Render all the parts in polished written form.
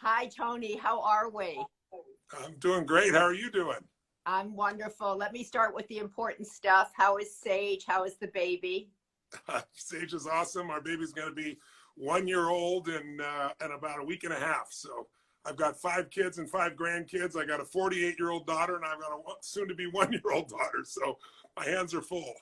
Hi, Tony. How are we? I'm doing great. How are you doing? I'm wonderful. Let me start with the important stuff. How is Sage? How is the baby? Sage is awesome. Our baby's going to be 1 year old in about a week and a half. So I've got 5 kids and 5 grandkids. I got a 48-year-old daughter, and I've got a soon-to-be 1-year-old daughter. So my hands are full.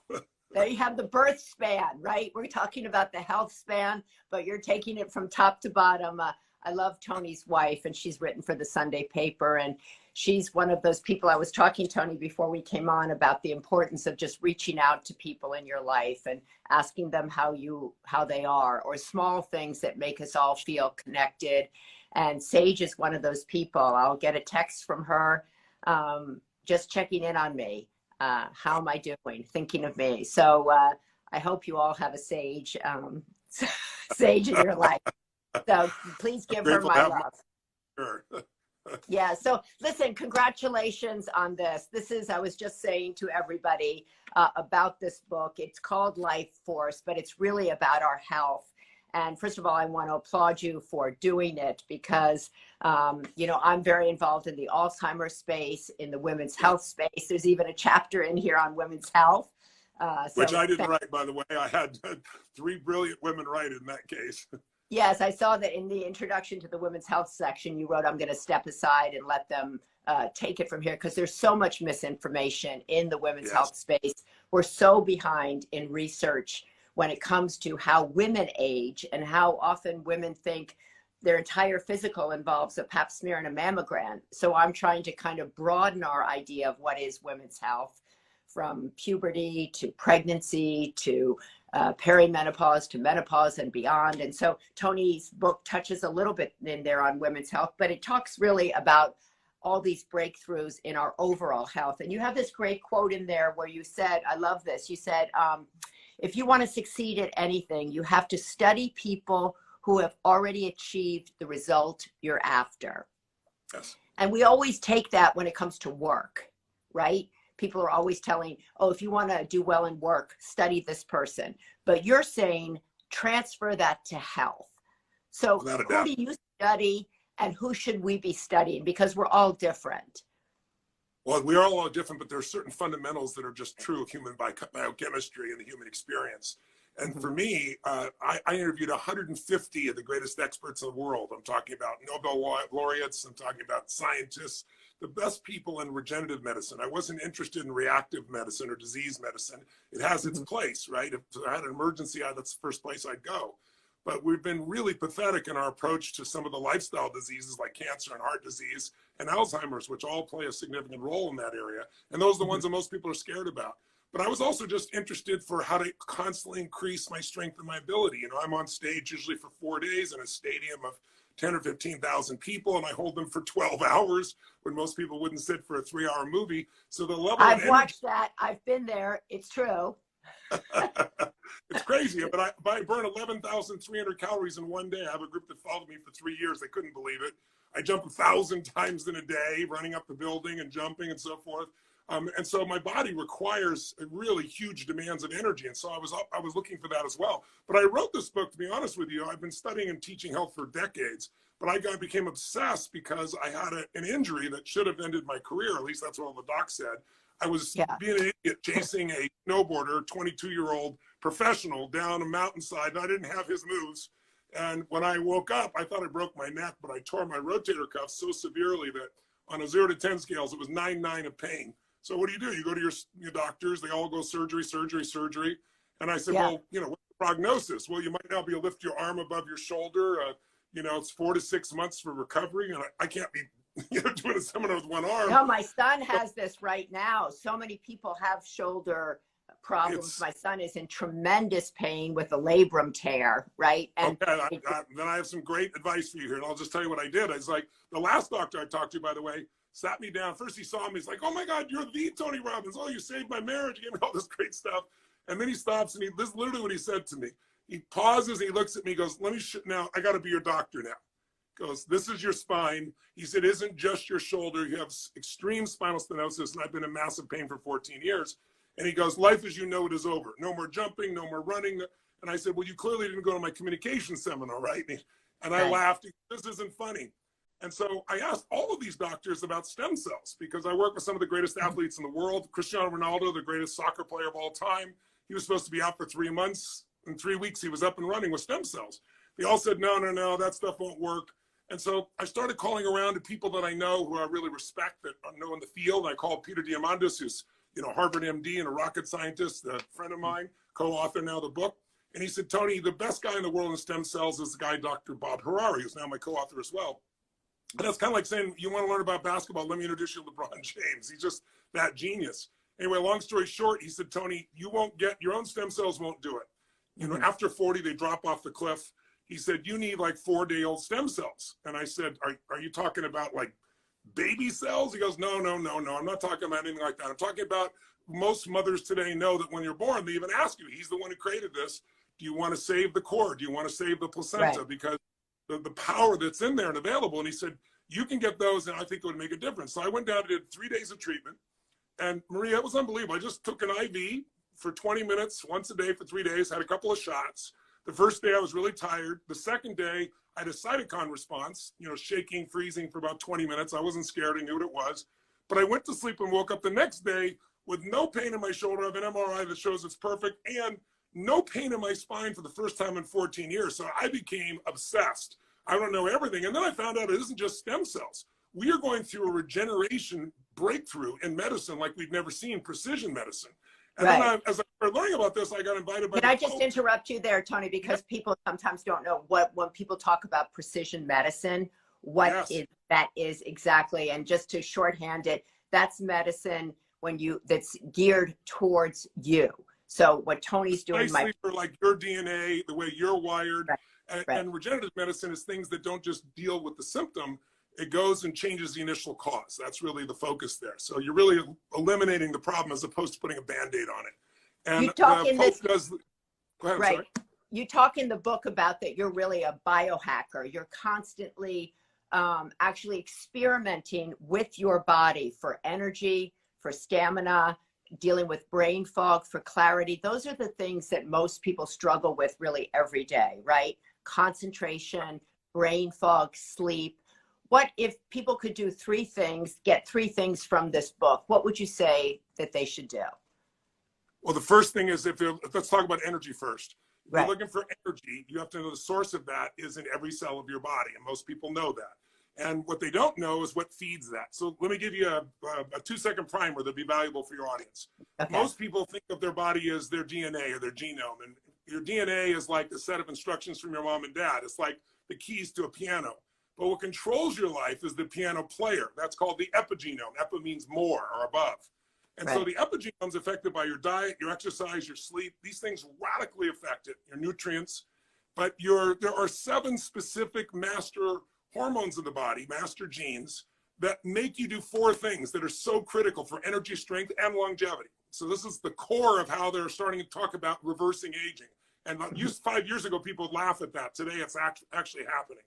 There you have the birth span, right? We're talking about the health span, but you're taking it from top to bottom. I love Tony's wife, and she's written for the Sunday paper, and she's one of those people. I was talking, Tony, before we came on about the importance of just reaching out to people in your life and asking them how they are, or small things that make us all feel connected. And Sage is one of those people. I'll get a text from her, just checking in on me. How am I doing? Thinking of me. So I hope you all have a Sage, Sage in your life. So please give her my love. Sure. Yeah. So listen, congratulations on this. I was just saying to everybody about this book. It's called Life Force, but it's really about our health. And first of all, I want to applaud you for doing it because, I'm very involved in the Alzheimer's space, in the women's health space. There's even a chapter in here on women's health. Which I didn't write, by the way. I had 3 brilliant women write in that case. Yes, I saw that in the introduction to the women's health section, you wrote, I'm going to step aside and let them take it from here because there's so much misinformation in the women's health space. We're so behind in research when it comes to how women age and how often women think their entire physical involves a pap smear and a mammogram. So I'm trying to kind of broaden our idea of what is women's health, from puberty to pregnancy to perimenopause to menopause and beyond. And so Tony's book touches a little bit in there on women's health, but it talks really about all these breakthroughs in our overall health. And you have this great quote in there where you said, I love this, you said, if you want to succeed at anything, you have to study people who have already achieved the result you're after. Yes. And we always take that when it comes to work, right? People are always telling, oh, if you want to do well in work, study this person. But you're saying transfer that to health. So who do you study and who should we be studying? Because we're all different. Well, we are all different, but there are certain fundamentals that are just true of human biochemistry and the human experience. And for me, I interviewed 150 of the greatest experts in the world. I'm talking about Nobel laureates. I'm talking about scientists, the best people in regenerative medicine. I wasn't interested in reactive medicine or disease medicine. It has its place, right? If I had an emergency, that's the first place I'd go. But we've been really pathetic in our approach to some of the lifestyle diseases like cancer and heart disease and Alzheimer's, which all play a significant role in that area. And those are the ones that most people are scared about. But I was also just interested for how to constantly increase my strength and my ability. I'm on stage usually for 4 days in a stadium of 10 or 15,000 people, and I hold them for 12 hours when most people wouldn't sit for a 3-hour movie. So the level I've watched that. I've been there. It's true. It's crazy, but I burn 11,300 calories in 1 day. I have a group that followed me for 3 years. They couldn't believe it. I jump 1,000 times in a day, running up the building and jumping and so forth. And so my body requires really huge demands of energy. And so I was looking for that as well. But I wrote this book, to be honest with you. I've been studying and teaching health for decades, but I became obsessed because I had an injury that should have ended my career. At least that's what all the docs said. I was being an idiot chasing a snowboarder, 22-year-old professional down a mountainside, and I didn't have his moves. And when I woke up, I thought I broke my neck, but I tore my rotator cuff so severely that on a 0 to 10 scales, it was 9.9 of pain. So what do? You go to your doctors, they all go surgery, surgery, surgery. And I said, well, what's the prognosis? Well, you might now be able to lift your arm above your shoulder. It's 4 to 6 months for recovery. And I can't be doing a seminar with one arm. No, my son has this right now. So many people have shoulder problems. My son is in tremendous pain with a labrum tear, right? And okay, then I have some great advice for you here. And I'll just tell you what I did. I was like, the last doctor I talked to, by the way, sat me down. First he saw me, he's like, oh my God, you're the Tony Robbins. Oh, you saved my marriage. You gave me all this great stuff. And then he stops and this is literally what he said to me. He pauses and he looks at me, he goes, now I gotta be your doctor now. He goes, this is your spine. He said, it isn't just your shoulder. You have extreme spinal stenosis, and I've been in massive pain for 14 years. And he goes, life as you know it is over. No more jumping, no more running. And I said, well, you clearly didn't go to my communication seminar, right? And I laughed. This isn't funny. And so I asked all of these doctors about stem cells because I work with some of the greatest athletes in the world. Cristiano Ronaldo, the greatest soccer player of all time, he was supposed to be out for 3 months. In 3 weeks, he was up and running with stem cells. They all said, no, no, no, that stuff won't work. And so I started calling around to people that I know who I really respect, that I know in the field. I called Peter Diamandis, who's Harvard MD and a rocket scientist, a friend of mine, co-author now of the book. And he said, Tony, the best guy in the world in stem cells is the guy, Dr. Bob Harari, who's now my co-author as well. And that's kind of like saying, you want to learn about basketball, let me introduce you to LeBron James. He's just that genius. Anyway, long story short, he said, Tony, you won't get, your own stem cells won't do it. After 40, they drop off the cliff. He said, you need like 4-day-old stem cells. And I said, are you talking about like baby cells? He goes, no, no, no, no. I'm not talking about anything like that. I'm talking about most mothers today know that when you're born, they even ask you, he's the one who created this. Do you want to save the cord? Do you want to save the placenta? Right. Because the power that's in there and available. And he said, you can get those and I think it would make a difference. So I went down and did 3 days of treatment. And Maria, it was unbelievable. I just took an IV for 20 minutes once a day for 3 days, had a couple of shots. The first day I was really tired. The second day I had a cytokine response, shaking, freezing for about 20 minutes. I wasn't scared, I knew what it was. But I went to sleep and woke up the next day with no pain in my shoulder. I have an MRI that shows it's perfect and no pain in my spine for the first time in 14 years. So I became obsessed. I don't know everything. And then I found out it isn't just stem cells. We are going through a regeneration breakthrough in medicine like we've never seen, precision medicine. And then as I started learning about this, I got invited by Can I just interrupt you there, Tony, because people sometimes don't know when people talk about precision medicine, what that is exactly. And just to shorthand it, that's medicine that's geared towards you. So what Tony's doing for like your DNA, the way you're wired, and regenerative medicine is things that don't just deal with the symptom. It goes and changes the initial cause. That's really the focus there. So you're really eliminating the problem as opposed to putting a Band-Aid on it. And you talk in this, go ahead, I'm sorry. You talk in the book about that you're really a biohacker. You're constantly actually experimenting with your body for energy, for stamina, dealing with brain fog, for clarity. Those are the things that most people struggle with really every day, right? Concentration, brain fog, sleep. What if people could do 3 things, get 3 things from this book? What would you say that they should do? Well, the first thing is let's talk about energy first. If you're looking for energy, you have to know the source of that is in every cell of your body. And most people know that. And what they don't know is what feeds that. So let me give you a 2-second primer that'll be valuable for your audience. Okay. Most people think of their body as their DNA or their genome. And your DNA is like a set of instructions from your mom and dad. It's like the keys to a piano. But what controls your life is the piano player. That's called the epigenome. Epi means more or above. And so the epigenome is affected by your diet, your exercise, your sleep. These things radically affect it, your nutrients. But there are 7 specific master hormones in the body, master genes, that make you do 4 things that are so critical for energy, strength, and longevity. So this is the core of how they're starting to talk about reversing aging. And 5 years ago, people would laugh at that. Today, it's actually happening.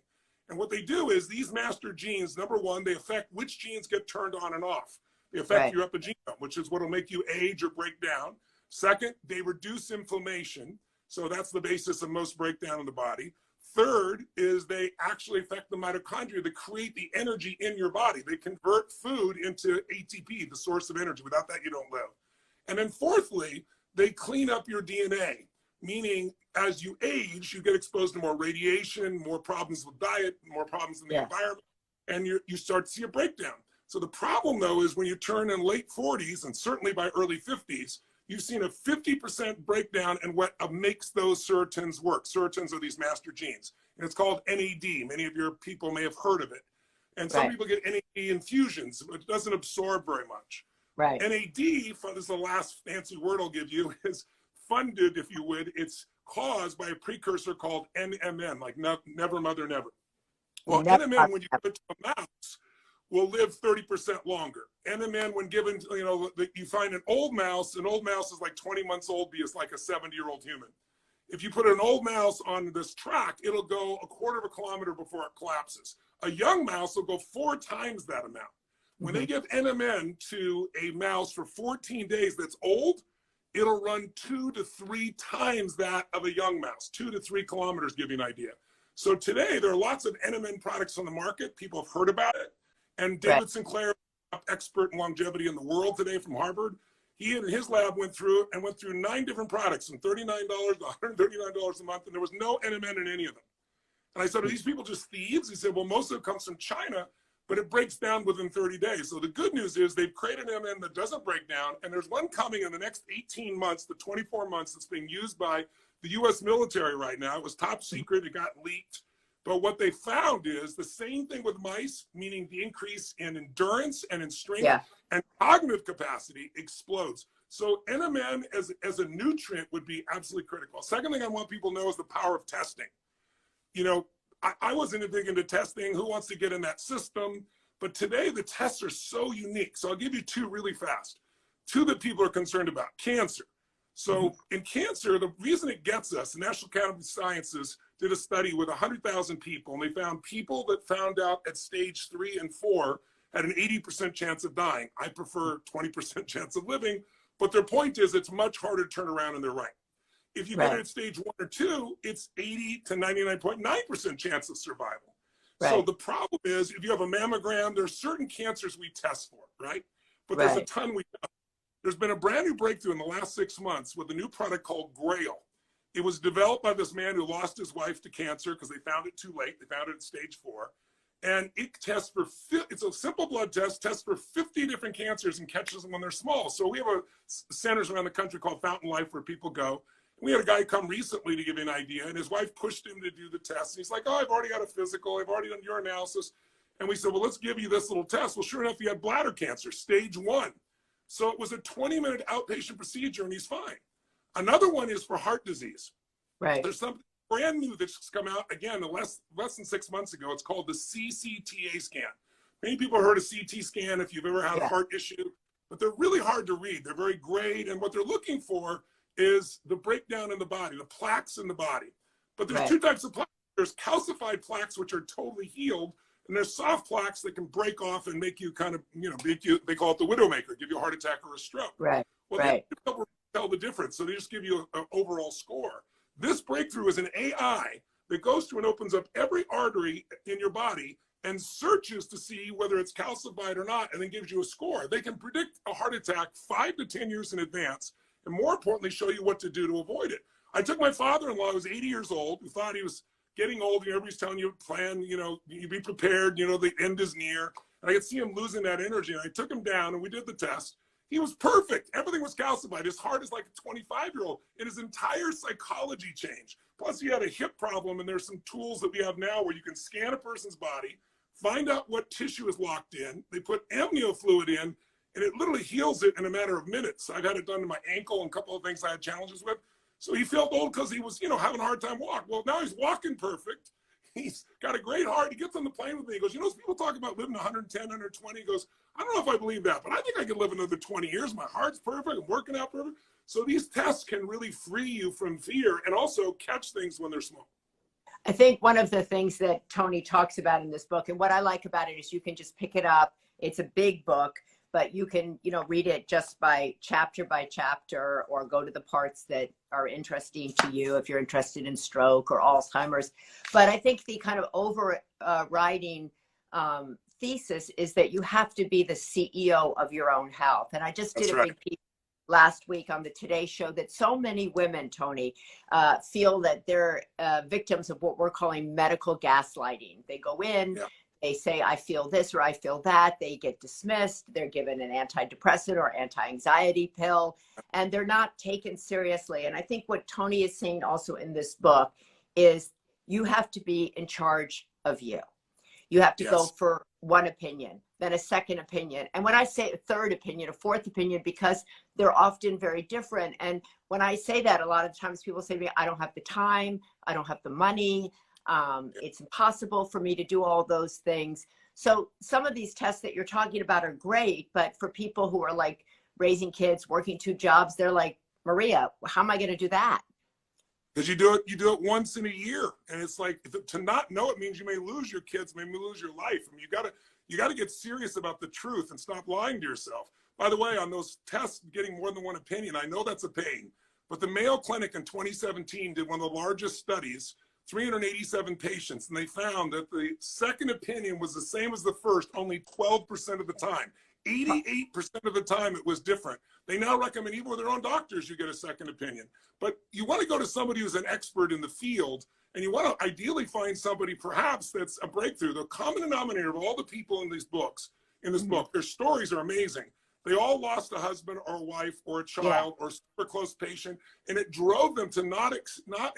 And what they do is these master genes, number 1, they affect which genes get turned on and off. They affect your epigenome, which is what will make you age or break down. Second, they reduce inflammation. So that's the basis of most breakdown in the body. Third is they actually affect the mitochondria that create the energy in your body. They convert food into ATP, the source of energy. Without that, you don't live. And then fourthly, they clean up your DNA. Meaning, as you age, you get exposed to more radiation, more problems with diet, more problems in the environment, and you start to see a breakdown. So the problem, though, is when you turn in late 40s, and certainly by early 50s, you've seen a 50% breakdown in what makes those serotins work. Serotins are these master genes, and it's called NAD. Many of your people may have heard of it. And some people get NAD infusions, but it doesn't absorb very much. NAD, this is the last fancy word I'll give you, is funded, if you would, it's caused by a precursor called NMN, like never mother never. Well, NMN, when you give it to a mouse, will live 30% longer. NMN, when given, you find an old mouse is like 20 months old, be like a 70-year-old human. If you put an old mouse on this track, it'll go 1/4 kilometer before it collapses. A young mouse will go 4 times that amount. When they give NMN to a mouse for 14 days that's old, it'll run 2 to 3 times that of a young mouse. 2 to 3 kilometers, give you an idea. So today there are lots of NMN products on the market. People have heard about it. And Right. David Sinclair, expert in longevity in the world today from Harvard, he and his lab went through 9 different products from $39 to $139 a month, and there was no NMN in any of them. And I said, are these people just thieves? He said, well, most of it comes from China, but it breaks down within 30 days. So the good news is they've created an NMN that doesn't break down, and there's one coming in the next 18 months to 24 months that's being used by the US military right now. It was top secret, it got leaked. But what they found is the same thing with mice, meaning the increase in endurance and in strength and cognitive capacity explodes. So NMN as a nutrient would be absolutely critical. Second thing I want people to know is the power of testing. You know, I wasn't big into testing. Who wants to get in that system? But today the tests are so unique. So I'll give you 2 really fast. 2 that people are concerned about. Cancer. So in cancer, the reason it gets us, the National Academy of Sciences did a study with 100,000 people, and they found people that found out at stage 3 and 4 had an 80% chance of dying. I prefer 20% chance of living, but their point is it's much harder to turn around, and they're right. If you get it at stage 1 or 2, it's 80 to 99.9% chance of survival. Right. So the problem is if you have a mammogram, there's certain cancers we test for, right? But there's a ton we don't. There's been a brand new breakthrough in the last 6 months with a new product called Grail. It was developed by this man who lost his wife to cancer because they found it too late. They found it at stage 4. And it tests for, it's a simple blood test, tests for 50 different cancers and catches them when they're small. So we have centers around the country called Fountain Life where people go. We had a guy come recently to give you an idea, and his wife pushed him to do the test. And he's like, oh, I've already got a physical. I've already done urinalysis. And we said, well, let's give you this little test. Well, sure enough, he had bladder cancer, stage 1. So it was a 20-minute outpatient procedure, and he's fine. Another one is for heart disease. Right. There's something brand new that's come out, again, less than 6 months ago. It's called the CCTA scan. Many people have heard of CT scan if you've ever had a heart issue, but they're really hard to read. They're very grayed, and what they're looking for is the breakdown in the body, the plaques in the body. But there's 2 types of plaques. There's calcified plaques, which are totally healed, and there's soft plaques that can break off and make you kind of, you know, they call it the widowmaker, give you a heart attack or a stroke. Right. Well, they don't tell the difference, so they just give you an overall score. This breakthrough is an AI that goes through and opens up every artery in your body and searches to see whether it's calcified or not, and then gives you a score. They can predict a heart attack 5 to 10 years in advance, and more importantly, show you what to do to avoid it. I took my father-in-law, who was 80 years old, who thought he was getting old, and everybody's telling you, plan, you know, you be prepared, you know, the end is near. And I could see him losing that energy. And I took him down and we did the test. He was perfect. Everything was calcified. His heart is like a 25-year-old. And his entire psychology changed. Plus he had a hip problem, and there's some tools that we have now where you can scan a person's body, find out what tissue is locked in. They put amnio fluid in, and it literally heals it in a matter of minutes. I've had it done to my ankle and a couple of things I had challenges with. So he felt old because he was, you know, having a hard time walking. Well, now he's walking perfect. He's got a great heart. He gets on the plane with me. He goes, you know, people talk about living 110, 120. He goes, I don't know if I believe that, but I think I could live another 20 years. My heart's perfect. I'm working out perfect. So these tests can really free you from fear and also catch things when they're small. I think one of the things that Tony talks about in this book, and what I like about it is you can just pick it up. It's a big book, but you can, you know, read it just by chapter, or go to the parts that are interesting to you if you're interested in stroke or Alzheimer's. But I think the kind of overriding thesis is that you have to be the CEO of your own health. And I just did a big piece last week on the Today Show that so many women, Tony, feel that they're victims of what we're calling medical gaslighting. They go in, they say, I feel this or I feel that. They get dismissed. They're given an antidepressant or anti-anxiety pill, and they're not taken seriously. And I think what Tony is saying also in this book is you have to be in charge of you. You have to go for one opinion, then a second opinion. And when I say a third opinion, a fourth opinion, because they're often very different. And when I say that, a lot of times people say to me, I don't have the time, I don't have the money. It's impossible for me to do all those things. So some of these tests that you're talking about are great, but for people who are like raising kids, working 2 jobs, they're like, Maria, how am I going to do that? Because you do it once in a year, and it's like to not know it means you may lose your kids, maybe lose your life. I mean, you got to get serious about the truth and stop lying to yourself. By the way, on those tests, getting more than one opinion, I know that's a pain, but the Mayo Clinic in 2017 did one of the largest studies 387 patients, and they found that the second opinion was the same as the first, only 12% of the time. 88% of the time it was different. They now recommend, even with their own doctors, you get a second opinion. But you want to go to somebody who's an expert in the field, and you want to ideally find somebody perhaps that's a breakthrough. The common denominator of all the people in these books, book, their stories are amazing. They all lost a husband or a wife or a child or a super close patient, and it drove them to not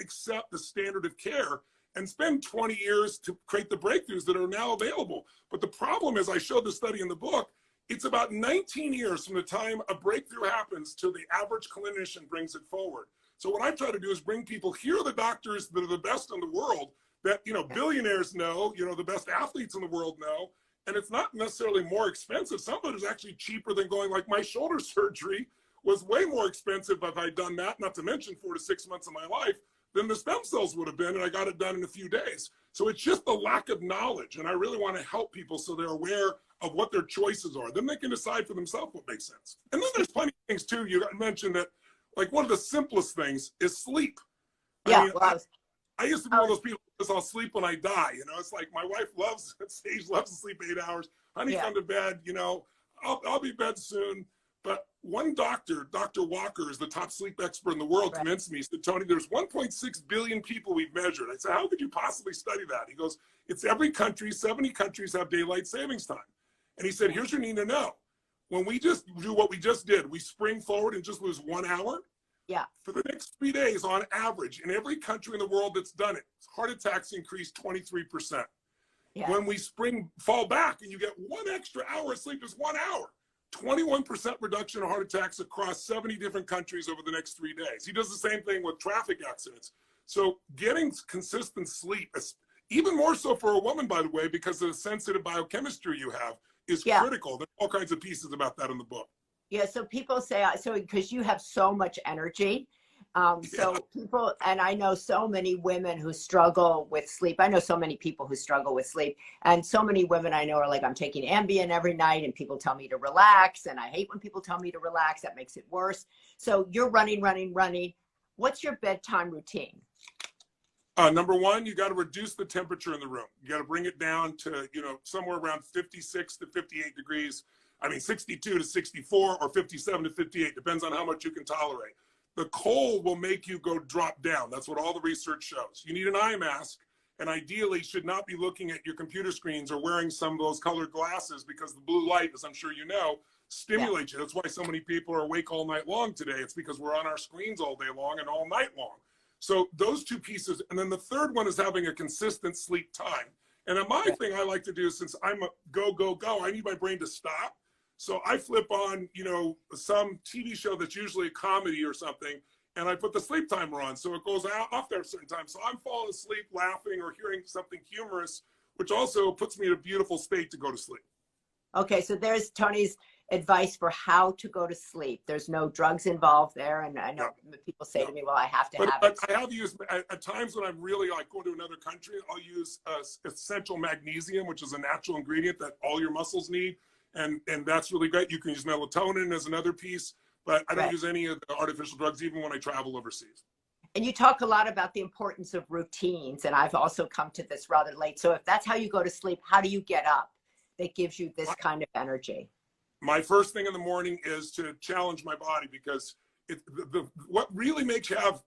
accept the standard of care and spend 20 years to create the breakthroughs that are now available. But the problem is, I showed the study in the book, it's about 19 years from the time a breakthrough happens till the average clinician brings it forward. So what I try to do is bring people, here are the doctors that are the best in the world, that, you know, billionaires know, you know, the best athletes in the world know, and it's not necessarily more expensive. Some of it is actually cheaper than going, like my shoulder surgery was way more expensive if I'd done that, not to mention 4 to 6 months of my life, than the stem cells would have been, and I got it done in a few days. So it's just the lack of knowledge, and I really want to help people so they're aware of what their choices are. Then they can decide for themselves what makes sense. And then there's plenty of things too. You mentioned that, like, one of the simplest things is sleep. Yeah, I used to be one of those people because I'll sleep when I die. You know, it's like my wife loves to sleep 8 hours. Honey, come to bed. You know, I'll be bed soon. But one doctor, Dr. Walker, is the top sleep expert in the world, convinced me. He said, Tony, there's 1.6 billion people we've measured. I said, how could you possibly study that? He goes, it's every country. 70 countries have daylight savings time. And he said, here's what you need to know. When we just do what we just did, we spring forward and just lose 1 hour. Yeah. For the next 3 days, on average, in every country in the world that's done it, heart attacks increase 23%. Yeah. When we fall back and you get 1 extra hour of sleep, is 1 hour. 21% reduction in heart attacks across 70 different countries over the next 3 days. He does the same thing with traffic accidents. So getting consistent sleep, even more so for a woman, by the way, because of the sensitive biochemistry you have, is critical. There's all kinds of pieces about that in the book. Yeah, so people say, so because you have so much energy, so people, and I know so many women who struggle with sleep. I know so many people who struggle with sleep, and so many women I know are like, I'm taking Ambien every night and people tell me to relax, and I hate when people tell me to relax. That makes it worse. So you're running. What's your bedtime routine? Number one, you got to reduce the temperature in the room. You got to bring it down to, you know, somewhere around 56 to 58 degrees. I mean, 62 to 64 or 57 to 58, depends on how much you can tolerate. The cold will make you drop down. That's what all the research shows. You need an eye mask, and ideally should not be looking at your computer screens or wearing some of those colored glasses, because the blue light, as I'm sure you know, stimulates you. That's why so many people are awake all night long today. It's because we're on our screens all day long and all night long. So those two pieces. And then the third one is having a consistent sleep time. And then my thing I like to do, since I'm a go, I need my brain to stop. So I flip on, you know, some TV show that's usually a comedy or something, and I put the sleep timer on. So it goes off there at a certain time. So I'm falling asleep laughing or hearing something humorous, which also puts me in a beautiful state to go to sleep. Okay, so there's Tony's advice for how to go to sleep. There's no drugs involved there. And I know people say to me, well, I have to have it. But I have used, at times when I'm really like going to another country, I'll use essential magnesium, which is a natural ingredient that all your muscles need. And that's really great. You can use melatonin as another piece, but I don't use any of the artificial drugs, even when I travel overseas. And you talk a lot about the importance of routines. And I've also come to this rather late. So if that's how you go to sleep, how do you get up that gives you this kind of energy? My first thing in the morning is to challenge my body, because what really makes you have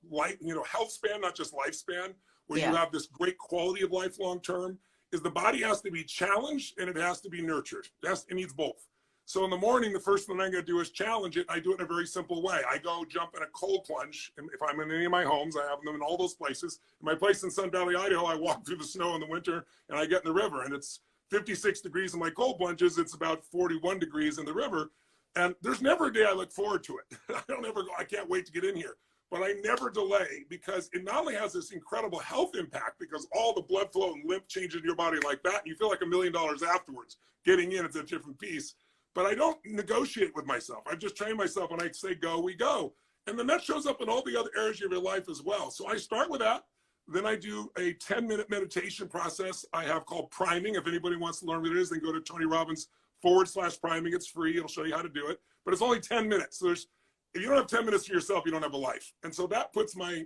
health span, not just lifespan, where you have this great quality of life long term, is the body has to be challenged and it has to be nurtured. It needs both. So in the morning, the first thing I'm going to do is challenge it. I do it in a very simple way. I go jump in a cold plunge. And if I'm in any of my homes, I have them in all those places. In my place in Sun Valley, Idaho, I walk through the snow in the winter and I get in the river, and it's 56 degrees in my cold plunges. It's about 41 degrees in the river. And there's never a day I look forward to it. I don't ever go, I can't wait to get in here. But I never delay, because it not only has this incredible health impact, because all the blood flow and lymph changes in your body like that, and you feel like $1 million afterwards. Getting in, it's a different piece. But I don't negotiate with myself. I've just trained myself. When I say go, we go. And then that shows up in all the other areas of your life as well. So I start with that. Then I do a 10-minute meditation process I have called priming. If anybody wants to learn what it is, then go to Tony Robbins /priming. It's free. It'll show you how to do it. But it's only 10 minutes. So there's if you don't have 10 minutes for yourself, you don't have a life. And so that puts my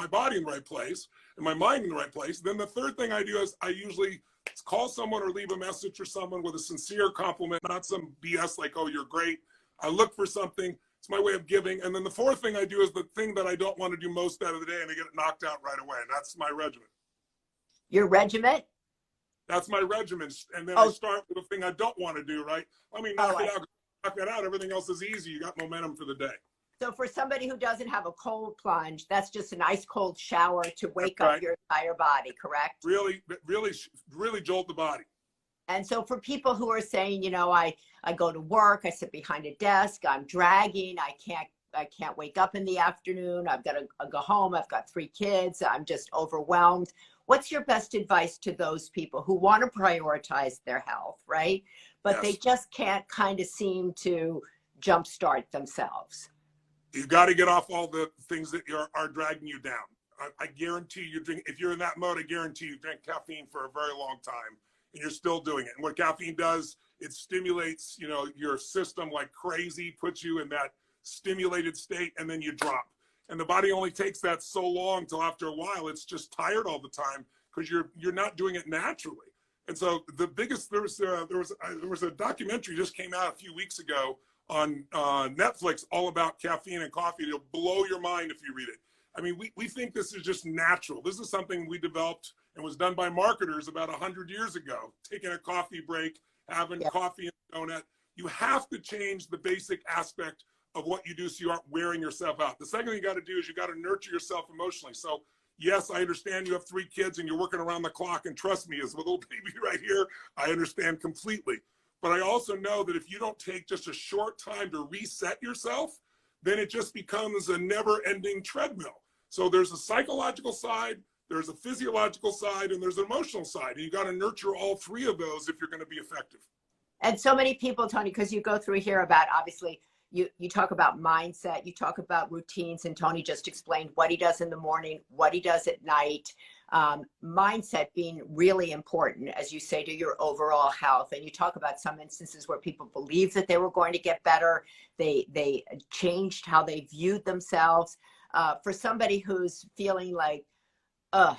body in the right place and my mind in the right place. Then the third thing I do is I usually call someone or leave a message for someone with a sincere compliment, not some BS like, oh, you're great. I look for something. It's my way of giving. And then the fourth thing I do is the thing that I don't want to do most out of the day, and I get it knocked out right away. And that's my regimen. Your regiment? That's my regimen. And then I start with the thing I don't want to do, right? Let me knock it out. Knock that out. Everything else is easy. You got momentum for the day. So for somebody who doesn't have a cold plunge, that's just an ice cold shower to wake up your entire body, correct? Really, really jolt the body. And so for people who are saying, you know, I go to work, I sit behind a desk, I'm dragging, I can't wake up in the afternoon, I've got to go home, I've got 3 kids, I'm just overwhelmed. What's your best advice to those people who want to prioritize their health, right? But they just can't kind of seem to jumpstart themselves. You got to get off all the things that are dragging you down. I guarantee you drink, if you're in that mode, I guarantee you drink caffeine for a very long time and you're still doing it. And what caffeine does, it stimulates, you know, your system like crazy, puts you in that stimulated state, and then you drop. And the body only takes that so long till after a while, it's just tired all the time because you're not doing it naturally. And so the biggest, there was a documentary just came out a few weeks ago on Netflix all about caffeine and coffee. It'll blow your mind if you read it. I mean, we think this is just natural. This is something we developed and was done by marketers about 100 years ago, taking a coffee break, having coffee and donut. You have to change the basic aspect of what you do so you aren't wearing yourself out. The second thing you got to do is you got to nurture yourself emotionally. So yes, I understand you have 3 kids and you're working around the clock, and trust me, as a little baby right here, I understand completely. But I also know that if you don't take just a short time to reset yourself, then it just becomes a never-ending treadmill. So there's a psychological side, there's a physiological side, and there's an emotional side. And you got to nurture all 3 of those if you're going to be effective. And so many people, Tony, because you go through here about, obviously, you talk about mindset, you talk about routines, and Tony just explained what he does in the morning, what he does at night. Mindset being really important, as you say, to your overall health. And you talk about some instances where people believed that they were going to get better. They changed how they viewed themselves. For somebody who's feeling like, I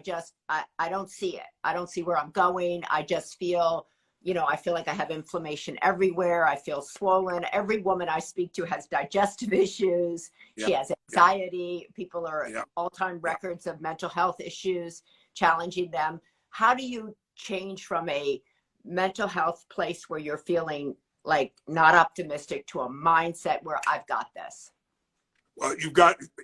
don't see it. I don't see where I'm going. I just feel, you know, I feel like I have inflammation everywhere. I feel swollen. Every woman I speak to has digestive issues. She has anxiety. People are all-time records of mental health issues challenging them. How do you change from a mental health place where you're feeling like not optimistic to a mindset where I've got this? Well,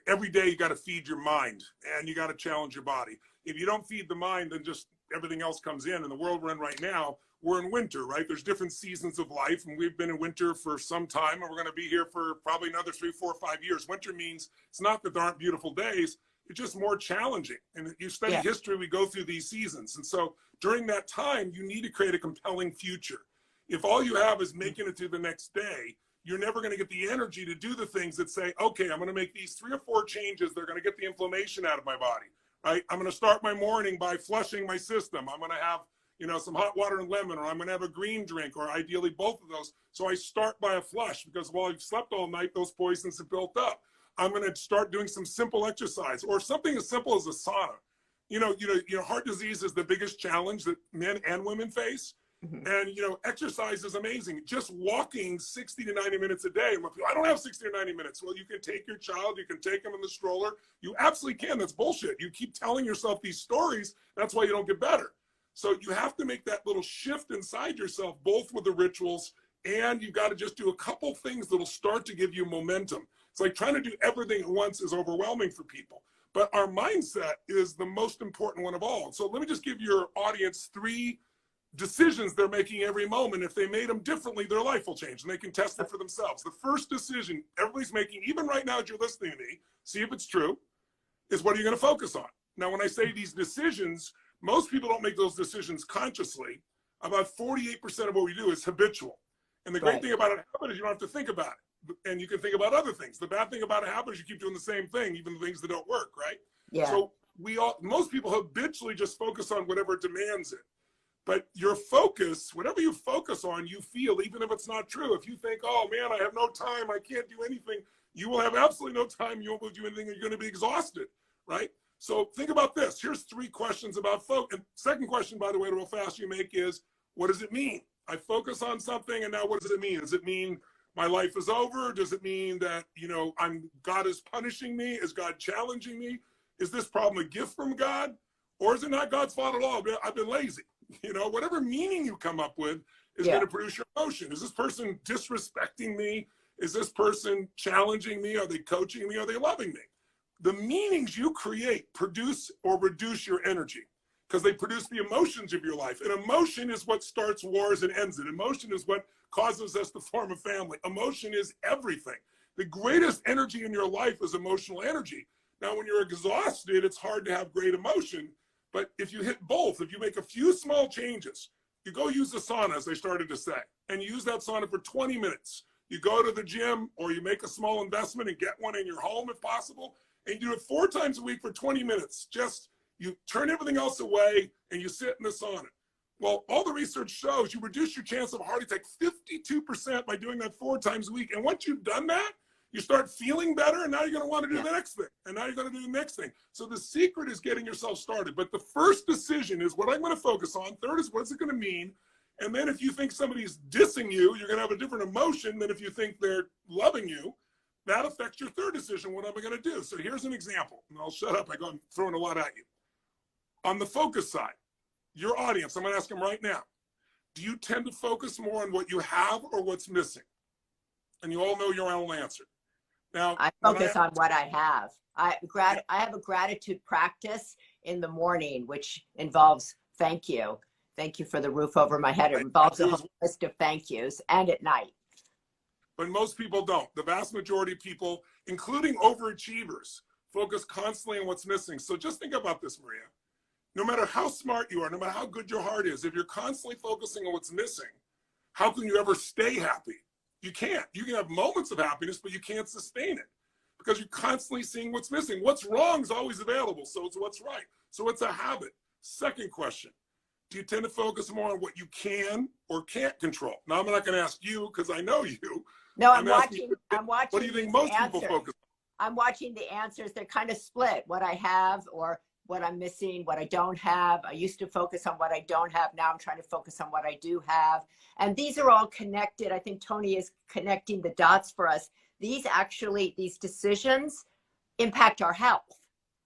every day you got to feed your mind and you got to challenge your body. If you don't feed the mind, then just everything else comes in. And the world we're in right now, we're in winter, right? There's different seasons of life, and we've been in winter for some time, and we're going to be here for probably another 3, 4, 5 years. Winter means it's not that there aren't beautiful days, it's just more challenging. And you study history, we go through these seasons. And so during that time, you need to create a compelling future. If all you have is making it to the next day, you're never going to get the energy to do the things that say, okay, I'm going to make these 3 or 4 changes. They're going to get the inflammation out of my body, right? I'm going to start my morning by flushing my system. I'm going to have, you know, some hot water and lemon, or I'm going to have a green drink, or ideally both of those. So I start by a flush because while I've slept all night, those poisons have built up. I'm going to start doing some simple exercise, or something as simple as a sauna. You know, heart disease is the biggest challenge that men and women face. And, you know, exercise is amazing. Just walking 60 to 90 minutes a day. I don't have 60 or 90 minutes. Well, you can take your child, you can take them in the stroller. You absolutely can. That's bullshit. You keep telling yourself these stories. That's why you don't get better. So you have to make that little shift inside yourself, both with the rituals, and you've got to just do a couple things that'll start to give you momentum. It's like trying to do everything at once is overwhelming for people. But our mindset is the most important one of all. So let me just give your audience 3 decisions they're making every moment. If they made them differently, their life will change, and they can test it for themselves. The first decision everybody's making, even right now as you're listening to me, see if it's true, is what are you going to focus on? Now, when I say these decisions, most people don't make those decisions consciously. About 48% of what we do is habitual. And the great thing about a habit is you don't have to think about it. And you can think about other things. The bad thing about a habit is you keep doing the same thing, even the things that don't work, right? So most people habitually just focus on whatever demands it. But your focus, whatever you focus on, you feel, even if it's not true. If you think, oh man, I have no time, I can't do anything, you will have absolutely no time. You won't be able to do anything. You're going to be exhausted, right? So think about this. Here's 3 questions about focus. And second question, by the way, real fast you make is, what does it mean? I focus on something, and now what does it mean? Does it mean my life is over? Does it mean that, you know, God is punishing me? Is God challenging me? Is this problem a gift from God? Or is it not God's fault at all? I've been lazy. You know, whatever meaning you come up with is going to produce your emotion. Is this person disrespecting me? Is this person challenging me? Are they coaching me? Are they loving me? The meanings you create produce or reduce your energy, because they produce the emotions of your life. And emotion is what starts wars and ends it. Emotion is what causes us to form a family. Emotion is everything. The greatest energy in your life is emotional energy. Now, when you're exhausted, it's hard to have great emotion. But if you hit both, if you make a few small changes, you go use the sauna, as I started to say, and you use that sauna for 20 minutes. You go to the gym, or you make a small investment and get one in your home if possible, and you do it 4 times a week for 20 minutes. Just, you turn everything else away and you sit in the sauna. Well, all the research shows you reduce your chance of a heart attack 52% by doing that 4 times a week. And once you've done that, you start feeling better, and now you're going to want to do the next thing. And now you're going to do the next thing. So the secret is getting yourself started. But the first decision is what I'm going to focus on. Third is what's it going to mean. And then if you think somebody's dissing you, you're going to have a different emotion than if you think they're loving you. That affects your third decision. What am I going to do? So here's an example. And I'll shut up. I'm throwing a lot at you. On the focus side, your audience, I'm going to ask them right now. Do you tend to focus more on what you have or what's missing? And you all know your own answer. Now, I focus on what I have. I have a gratitude practice in the morning, which involves thank you. Thank you for the roof over my head. It involves a whole list of thank yous, and at night. But most people don't. The vast majority of people, including overachievers, focus constantly on what's missing. So just think about this, Maria. No matter how smart you are, no matter how good your heart is, if you're constantly focusing on what's missing, how can you ever stay happy? You can't. You can have moments of happiness, but you can't sustain it because you're constantly seeing what's missing. What's wrong is always available, so it's what's right. So it's a habit. Second question, do you tend to focus more on what you can or can't control? Now, I'm not going to ask you because I know you. No, I'm watching. What do you think most people focus on? I'm watching the answers. They're kind of split. What I have or what I'm missing, what I don't have. I used to focus on what I don't have. Now I'm trying to focus on what I do have. And these are all connected. I think Tony is connecting the dots for us. These decisions impact our health.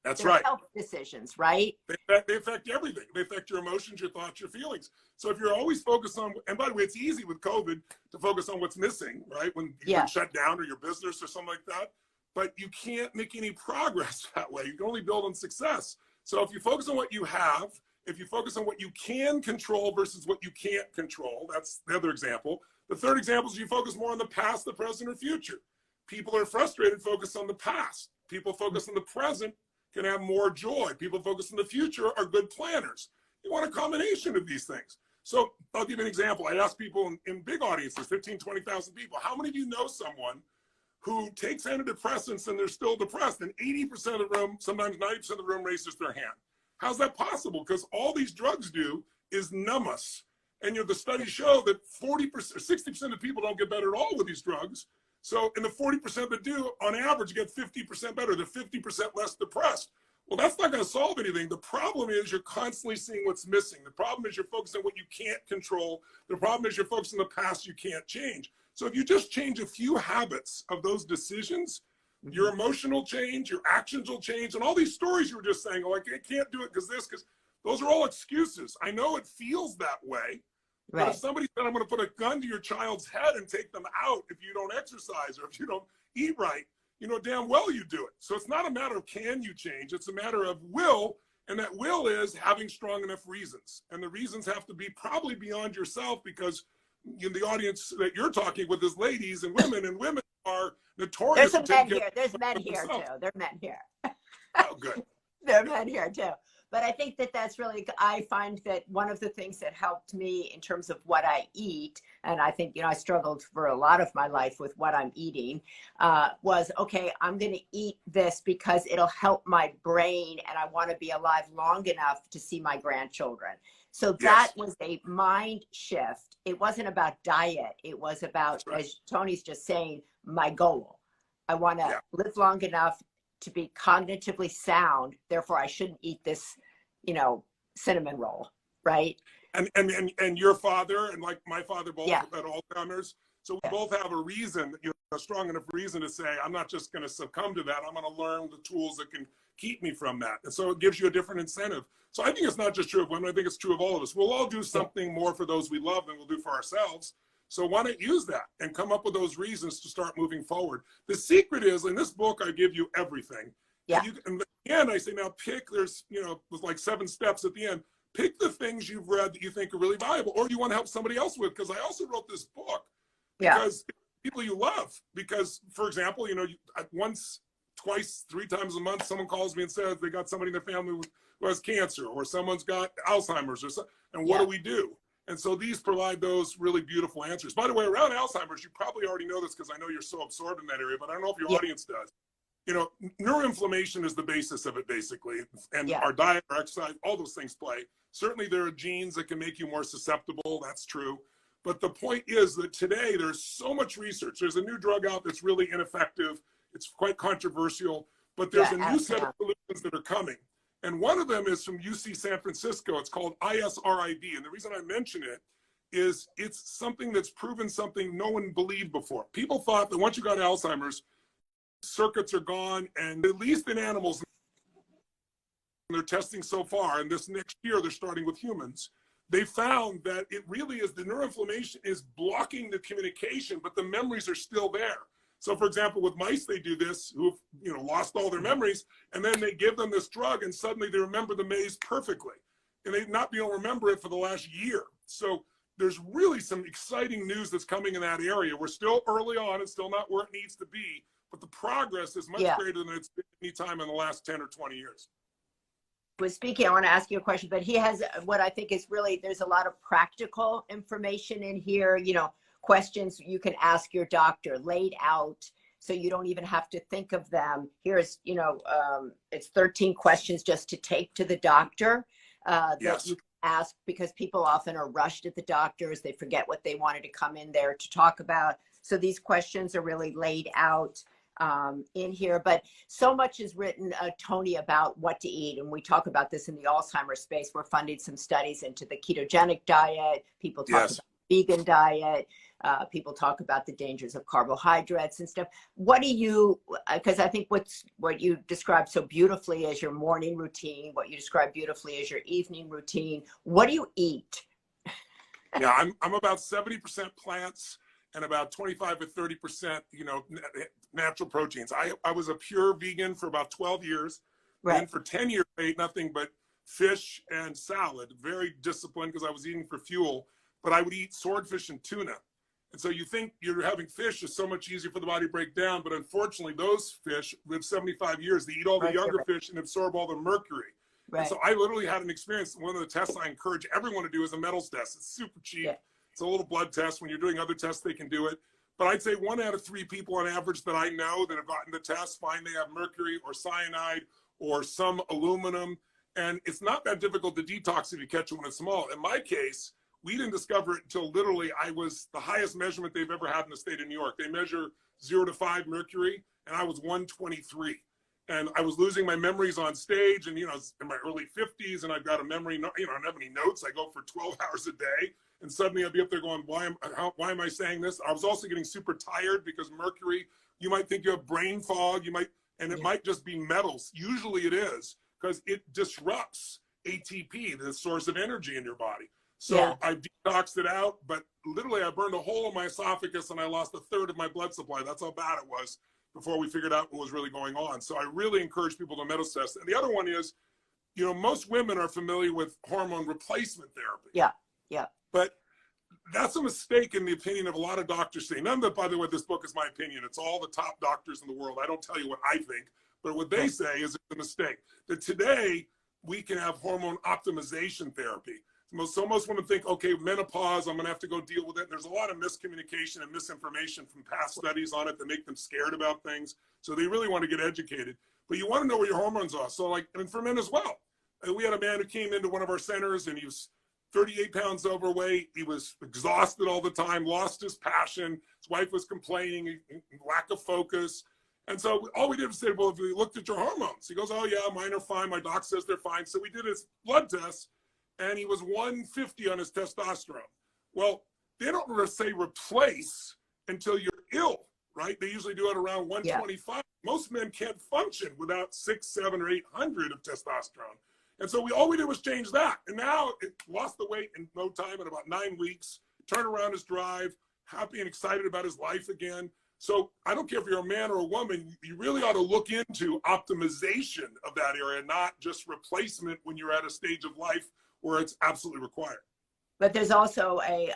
That's right. Health decisions, right? They affect everything. They affect your emotions, your thoughts, your feelings. So if you're always focused on, and by the way, it's easy with COVID to focus on what's missing, right? When you've been shut down or your business or something like that. But you can't make any progress that way. You can only build on success. So if you focus on what you have, if you focus on what you can control versus what you can't control, that's the other example. The third example is you focus more on the past, the present, or future. People are frustrated, focus on the past. People focus on the present, can have more joy. People focus on the future are good planners. You want a combination of these things. So I'll give you an example. I ask people in big audiences, 15, 20,000 people, how many of you know someone who takes antidepressants and they're still depressed, and 80% of the room, sometimes 90% of the room raises their hand? How's that possible? Because all these drugs do is numb us. And the studies show that 40%, 60% of people don't get better at all with these drugs. So in the 40% that do, on average, get 50% better. They're 50% less depressed. Well, that's not going to solve anything. The problem is you're constantly seeing what's missing. The problem is you're focusing on what you can't control. The problem is you're focusing on the past you can't change. So if you just change a few habits of those decisions, your emotional change, your actions will change. And all these stories you were just saying, oh, I can't do it because those are all excuses. I know it feels that way. Right. But if somebody said, I'm going to put a gun to your child's head and take them out if you don't exercise or if you don't eat right, you know damn well you do it. So it's not a matter of can you change. It's a matter of will. And that will is having strong enough reasons. And the reasons have to be probably beyond yourself, because in the audience that you're talking with is ladies and women are notorious. There's men here. There's men here too. There are men here. Oh, good. There are men here too. But I think that's really, I find that one of the things that helped me in terms of what I eat, and I think, I struggled for a lot of my life with what I'm eating, was, okay, I'm going to eat this because it'll help my brain and I want to be alive long enough to see my grandchildren. So that was a mind shift. It wasn't about diet. It was about, as Tony's just saying, my goal. I want to Yeah. live long enough to be cognitively sound. Therefore, I shouldn't eat this, cinnamon roll, right? And your father and like my father both Yeah. had Alzheimer's. So we Yeah. both have a reason, a strong enough reason to say, I'm not just going to succumb to that. I'm going to learn the tools that can keep me from that. And so it gives you a different incentive. So I think it's not just true of women. I think it's true of all of us. We'll all do something more for those we love than we'll do for ourselves. So why not use that and come up with those reasons to start moving forward? The secret is, in this book, I give you everything. Yeah. And at the end, I say, now pick, there's, with like 7 steps at the end. Pick the things you've read that you think are really valuable or you want to help somebody else with. Because I also wrote this book because people you love. Because, for example, once, twice, 3 times a month, someone calls me and says they got somebody in their family who has cancer or someone's got Alzheimer's or something. And what do we do? And so these provide those really beautiful answers. By the way, around Alzheimer's, you probably already know this because I know you're so absorbed in that area, but I don't know if your audience does. Neuroinflammation is the basis of it, basically. And our diet, our exercise, all those things play. Certainly there are genes that can make you more susceptible. That's true. But the point is that today there's so much research. There's a new drug out that's really ineffective. It's quite controversial, but there's a new set of solutions that are coming. And one of them is from UC San Francisco. It's called ISRID. And the reason I mention it is it's something that's proven something no one believed before. People thought that once you got Alzheimer's, circuits are gone, and at least in animals, they're testing so far, and this next year they're starting with humans, they found that it really is the neuroinflammation is blocking the communication, but the memories are still there. So for example, with mice, they do this, who've lost all their memories, and then they give them this drug, and suddenly they remember the maze perfectly, and they've not been able to remember it for the last year. So there's really some exciting news that's coming in that area. We're still early on, it's still not where it needs to be, but the progress is much greater than it's been any time in the last 10 or 20 years. Speaking, I want to ask you a question, but he has what I think is really, there's a lot of practical information in here, questions you can ask your doctor laid out so you don't even have to think of them. Here's, it's 13 questions just to take to the doctor that you can ask, because people often are rushed at the doctors. They forget what they wanted to come in there to talk about. So these questions are really laid out in here, but so much is written, Tony, about what to eat. And we talk about this in the Alzheimer's space. We're funding some studies into the ketogenic diet. People talk about vegan diet. People talk about the dangers of carbohydrates and stuff. What do you, because I think what you described so beautifully as your morning routine, what you described beautifully as your evening routine, what do you eat? Yeah, I'm about 70% plants and about 25 to 30%, natural proteins. I was a pure vegan for about 12 years. Right. And for 10 years, I ate nothing but fish and salad. Very disciplined because I was eating for fuel. But I would eat swordfish and tuna. And so you think you're having fish is so much easier for the body to break down. But unfortunately, those fish live 75 years. They eat all the younger fish and absorb all the mercury. Right. And so I literally had an experience. One of the tests I encourage everyone to do is a metals test. It's super cheap. Yeah. It's a little blood test. When you're doing other tests, they can do it. But I'd say 1 out of 3 people on average that I know that have gotten the test find they have mercury or cyanide or some aluminum. And it's not that difficult to detox if you catch it when it's small. In my case, we didn't discover it until literally I was the highest measurement they've ever had in the state of New York. They measure 0 to 5 mercury, and I was 123. And I was losing my memories on stage, and in my early 50s, and I've got a memory, I don't have any notes. I go for 12 hours a day. And suddenly I'd be up there going, why am I saying this? I was also getting super tired because mercury, you might think you have brain fog, and it might just be metals. Usually it is, because it disrupts ATP, the source of energy in your body. So I detoxed it out, but literally I burned a hole in my esophagus and I lost 1/3 of my blood supply. That's how bad it was before we figured out what was really going on. So I really encourage people to metals test. And the other one is, most women are familiar with hormone replacement therapy. Yeah. But that's a mistake in the opinion of a lot of doctors saying. None of that, by the way, this book is my opinion. It's all the top doctors in the world. I don't tell you what I think, but what they say is it's a mistake. That today we can have hormone optimization therapy. So most women think, okay, menopause, I'm going to have to go deal with it. There's a lot of miscommunication and misinformation from past studies on it that make them scared about things. So they really want to get educated. But you want to know where your hormones are. So and for men as well. We had a man who came into one of our centers and he was 38 pounds overweight. He was exhausted all the time, lost his passion. His wife was complaining, lack of focus. And so all we did was say, well, if we looked at your hormones, he goes, oh yeah, mine are fine. My doc says they're fine. So we did his blood test and he was 150 on his testosterone. Well, they don't say replace until you're ill, right? They usually do it around 125. Most men can't function without 600, 700, or 800 of testosterone. And so all we did was change that. And now it lost the weight in no time, in about 9 weeks, turned around his drive, happy and excited about his life again. So I don't care if you're a man or a woman, you really ought to look into optimization of that area, not just replacement when you're at a stage of life where it's absolutely required. But there's also and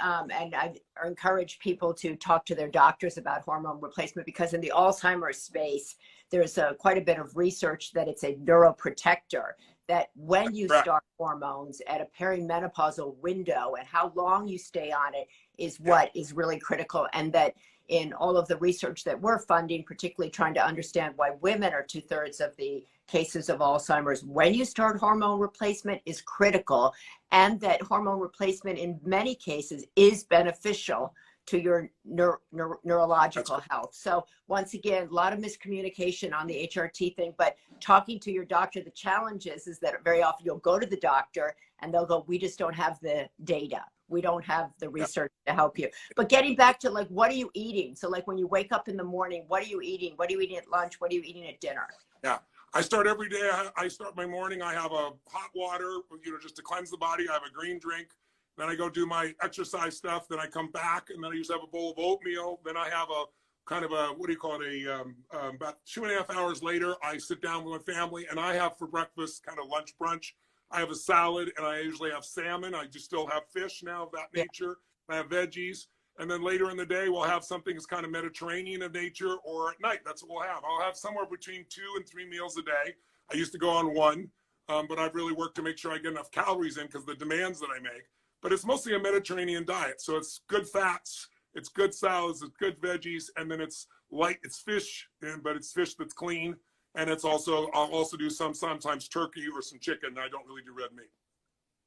I encourage people to talk to their doctors about hormone replacement, because in the Alzheimer's space, there's quite a bit of research that it's a neuroprotector, that when you start hormones at a perimenopausal window and how long you stay on it is what is really critical. And that in all of the research that we're funding, particularly trying to understand why women are 2/3 of the cases of Alzheimer's, when you start hormone replacement is critical, and that hormone replacement in many cases is beneficial to your neurological health. So once again, a lot of miscommunication on the HRT thing, but talking to your doctor, the challenge is that very often you'll go to the doctor and they'll go, we just don't have the data. We don't have the research to help you. But getting back to like, what are you eating? So like when you wake up in the morning, what are you eating? What are you eating at lunch? What are you eating at dinner? Yeah. I start every day. I start my morning. I have a hot water, just to cleanse the body. I have a green drink. Then I go do my exercise stuff. Then I come back, and then I usually have a bowl of oatmeal. Then I have a kind of a, about 2.5 hours later, I sit down with my family, and I have for breakfast, kind of lunch brunch, I have a salad, and I usually have salmon. I just still have fish now of that nature. I have veggies. And then later in the day, we'll have something that's kind of Mediterranean of nature, or at night, that's what we'll have. I'll have somewhere between 2 and 3 meals a day. I used to go on 1, but I've really worked to make sure I get enough calories in because the demands that I make. But it's mostly a Mediterranean diet. So it's good fats, it's good salads, it's good veggies, and then it's light, it's fish, but it's fish that's clean. And it's also, I'll also do sometimes turkey or some chicken. I don't really do red meat.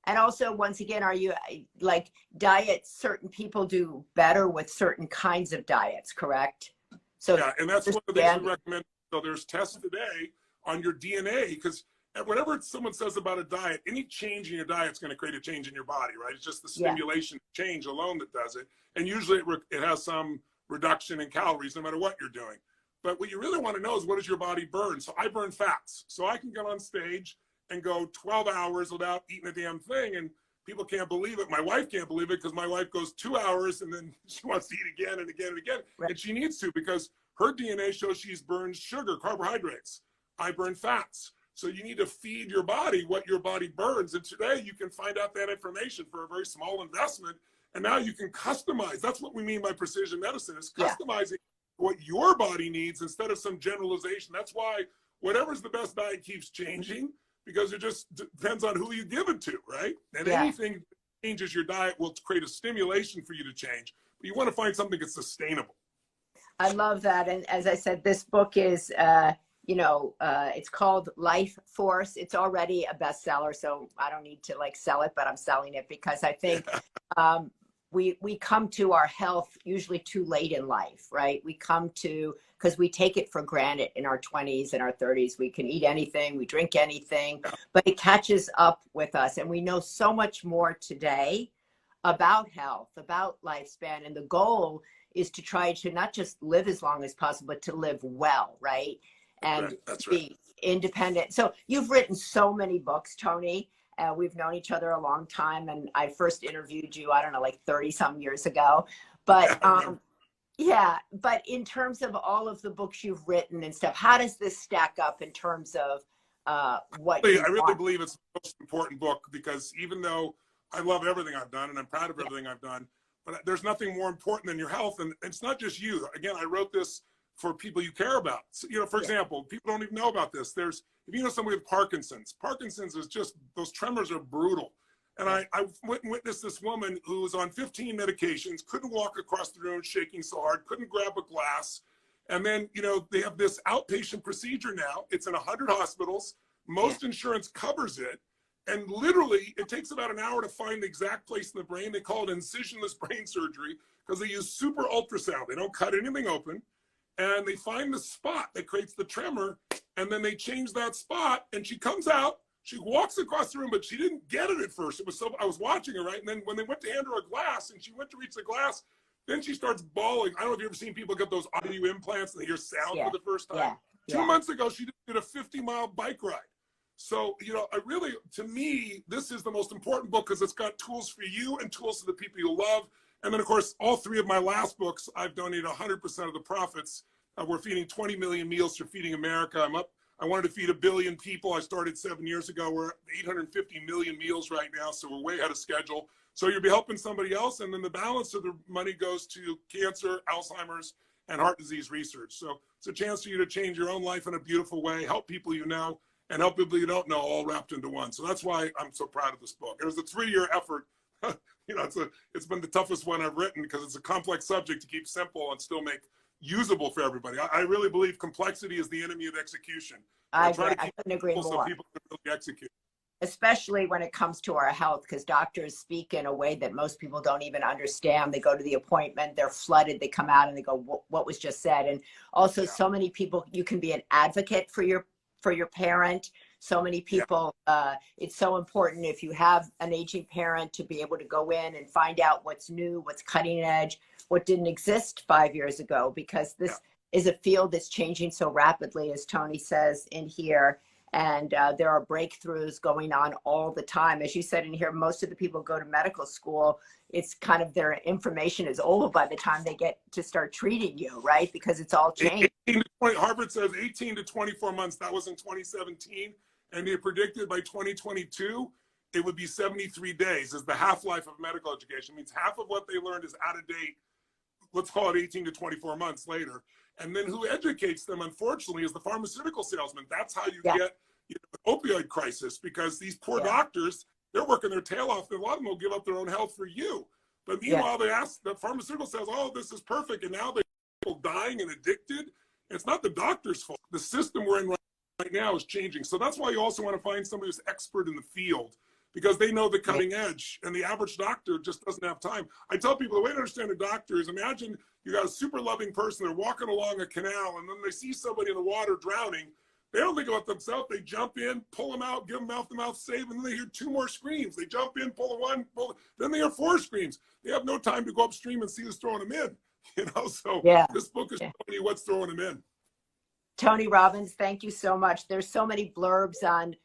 And also, once again, are you like diets? Certain people do better with certain kinds of diets, correct? So yeah, and that's one of the things we recommend. So there's tests today on your DNA, because whatever someone says about a diet, any change in your diet is going to create a change in your body, right? It's just the stimulation change alone that does it. And usually it has some reduction in calories, no matter what you're doing. But what you really want to know is, what does your body burn? So I burn fats. So I can get on stage and go 12 hours without eating a damn thing, and people can't believe it. My wife can't believe it, because my wife goes 2 hours and then she wants to eat again and again and again. Right. And she needs to, because her DNA shows she's burned sugar, carbohydrates. I burn fats. So you need to feed your body what your body burns. And today you can find out that information for a very small investment. And now you can customize. That's what we mean by precision medicine, is customizing what your body needs instead of some generalization. That's why whatever's the best diet keeps changing, because it just depends on who you give it to, right? And anything that changes your diet will create a stimulation for you to change. But you want to find something that's sustainable. I love that. And as I said, this book is, it's called Life Force. It's already a bestseller, so I don't need to like sell it, but I'm selling it because I think we come to our health usually too late in life, right? We come to, because we take it for granted in our 20s and our 30s. We can eat anything, we drink anything, but it catches up with us. And we know so much more today about health, about lifespan. And the goal is to try to not just live as long as possible, but to live well, right? And be independent. So you've written so many books, Tony. We've known each other a long time, and I first interviewed you, I don't know, like 30 some years ago. But but in terms of all of the books you've written and stuff, how does this stack up in terms of what I really believe it's the most important book, because even though I love everything I've done and I'm proud of everything I've done, but there's nothing more important than your health. And it's not just you. Again, I wrote this for people you care about. So, for example, people don't even know about this. If you know somebody with Parkinson's is just, those tremors are brutal. And I witnessed this woman who was on 15 medications, couldn't walk across the room shaking so hard, couldn't grab a glass. And then, they have this outpatient procedure now. It's in 100 hospitals. Most insurance covers it. And literally, it takes about an hour to find the exact place in the brain. They call it incisionless brain surgery, because they use super ultrasound. They don't cut anything open. and they find the spot that creates the tremor, and then they change that spot, and she comes out, she walks across the room, but she didn't get it at first. It was so, I was watching her, right? And then when they went to hand her a glass and she went to reach the glass, then she starts bawling. I don't know if you've ever seen people get those audio implants and they hear sound for the first time. 2 months ago, she did a 50-mile bike ride. So, you know, I really, to me, this is the most important book because it's got tools for you and tools for the people you love. And then, of course, all three of my last books, I've donated 100% of the profits. We're feeding 20 million meals for Feeding America. I wanted to feed 1 billion people. I started 7 years ago. We're at 850 million meals right now, so we're way ahead of schedule. So you'll be helping somebody else, and then the balance of the money goes to cancer, Alzheimer's, and heart disease research. So it's a chance for you to change your own life in a beautiful way, help people you know, and help people you don't know, all wrapped into one. So that's why I'm so proud of this book. It was a 3-year effort. You know, it's been the toughest one I've written because it's a complex subject to keep simple and still make usable for everybody. I really believe complexity is the enemy of execution. I couldn't agree more. So people can really execute. Especially when it comes to our health, because doctors speak in a way that most people don't even understand. They go to the appointment, they're flooded, they come out and they go, what was just said? And also so many people, you can be an advocate for your parent. So many people, it's so important if you have an aging parent to be able to go in and find out what's new, what's cutting edge, what didn't exist 5 years ago, because this is a field that's changing so rapidly, as Tony says in here. And there are breakthroughs going on all the time. As you said in here, most of the people go to medical school. It's kind of their information is old by the time they get to start treating you, right? Because it's all changed. Harvard says 18 to 24 months. That was in 2017. And they predicted by 2022, it would be 73 days is the half-life of medical education. It means half of what they learned is out of date. Let's call it 18 to 24 months later. And then who educates them, unfortunately, is the pharmaceutical salesman. That's how you get the opioid crisis, because these poor doctors, they're working their tail off. A lot of them will give up their own health for you. But meanwhile, they ask the pharmaceutical sales, oh, this is perfect. And now they're people dying and addicted. It's not the doctor's fault. The system we're in right now is changing. So that's why you also want to find somebody who's expert in the field, because they know the cutting edge, and the average doctor just doesn't have time. I tell people the way to understand a doctor is, imagine you got a super loving person, they're walking along a canal, and then they see somebody in the water drowning. They don't think about themselves. They jump in, pull them out, give them mouth-to-mouth save, and then they hear 2 more screams. They jump in, pull the one, then they hear 4 screams. They have no time to go upstream and see who's throwing them in. You know, so this book is showing you what's throwing them in. Tony Robbins, thank you so much. There's so many blurbs on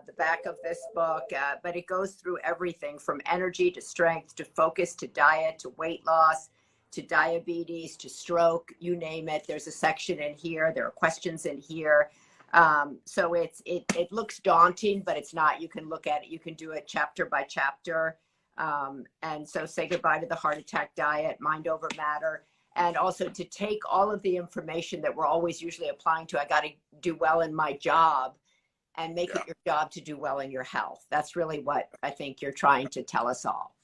the back of this book, but it goes through everything from energy to strength to focus to diet to weight loss to diabetes to stroke, you name it. There's a section in here. There are questions in here. So it looks daunting, but it's not. You can look at it. You can do it chapter by chapter. And so say goodbye to the heart attack diet, mind over matter. And also to take all of the information that we're always usually applying to, I got to do well in my job, and make it your job to do well in your health. That's really what I think you're trying to tell us all.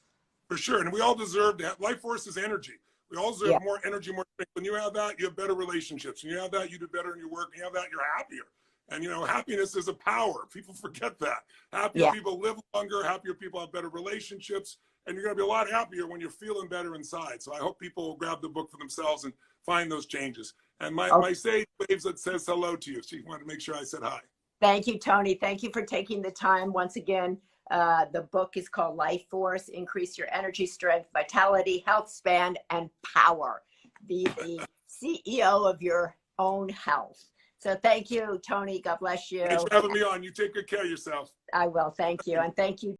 For sure. And we all deserve that. Life force is energy. We all deserve more energy, more strength. When you have that, you have better relationships. When you have that, you do better in your work. When you have that, you're happier. And, you know, happiness is a power. People forget that. Happier people live longer. Happier people have better relationships. And you're going to be a lot happier when you're feeling better inside. So I hope people will grab the book for themselves and find those changes. And my sage waves that says hello to you. She wanted to make sure I said hi. Thank you, Tony. Thank you for taking the time. Once again, the book is called Life Force, Increase Your Energy, Strength, Vitality, Health Span, and Power. Be the CEO of your own health. So thank you, Tony. God bless you. Thanks for having me on. You take good care of yourself. I will. Thank you. And thank you.